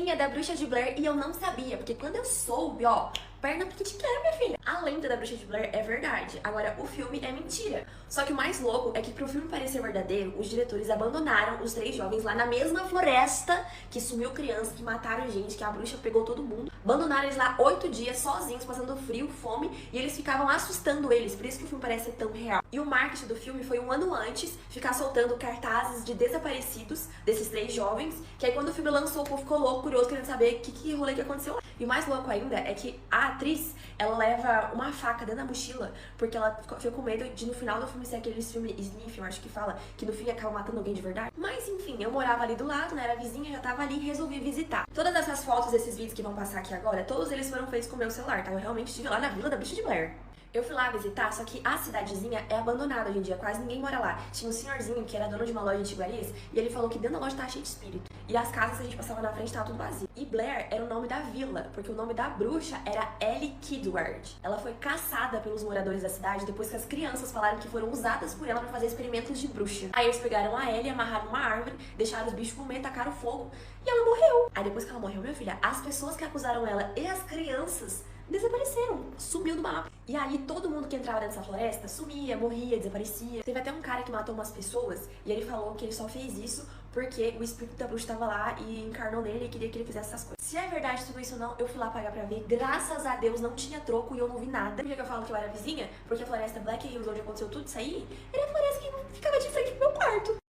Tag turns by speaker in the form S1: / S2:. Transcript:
S1: vizinha da Bruxa de Blair e eu não sabia, porque quando eu soube, ó, perna porque te quero, minha filha. A lenda da Bruxa de Blair é verdade, agora o filme é mentira. Só que o mais louco é que pro filme parecer verdadeiro, os diretores abandonaram os 3 jovens lá na mesma floresta que sumiu criança, que mataram gente, que a bruxa pegou todo mundo. Abandonaram eles lá 8 dias sozinhos, passando frio, fome, e eles ficavam assustando eles, por isso que o filme parece tão real. E o marketing do filme foi um ano antes, ficar soltando cartazes de desaparecidos desses 3 jovens, que aí quando o filme lançou, o povo ficou louco, curioso, querendo saber que rolê que aconteceu lá. E o mais louco ainda é que a atriz, ela leva uma faca dentro da mochila, porque ela ficou com medo de no final do filme ser aqueles filmes sniff, eu acho que fala, que no fim acaba matando alguém de verdade. Mas enfim, eu morava ali do lado, né, era vizinha, já tava ali e resolvi visitar. Todas essas fotos, desses vídeos que vão passar aqui agora, todos eles foram feitos com o meu celular, tá? Eu realmente estive lá na Vila da Bruxa de Blair. Eu fui lá visitar, só que a cidadezinha é abandonada hoje em dia, quase ninguém mora lá. Tinha um senhorzinho que era dono de uma loja de iguarias e ele falou que dentro da loja tava cheio de espírito. E as casas que a gente passava na frente tava tudo vazio. E Blair era o nome da vila, porque o nome da bruxa era Ellie Kidward. Ela foi caçada pelos moradores da cidade depois que as crianças falaram que foram usadas por ela pra fazer experimentos de bruxa. Aí eles pegaram a Ellie, amarraram uma árvore, deixaram os bichos comer, tacaram fogo e ela morreu. Aí depois que ela morreu, minha filha, as pessoas que acusaram ela e as crianças desapareceram, sumiu do mapa. E aí todo mundo que entrava nessa floresta sumia, morria, desaparecia. Teve até um cara que matou umas pessoas e ele falou que ele só fez isso porque o espírito da bruxa estava lá e encarnou nele e queria que ele fizesse essas coisas. Se é verdade tudo isso ou não, eu fui lá pagar pra ver. Graças a Deus não tinha troco e eu não vi nada. Por que eu falo que eu era vizinha? Porque a floresta Black Hills, onde aconteceu tudo isso aí, era a floresta que ficava de frente pro meu quarto.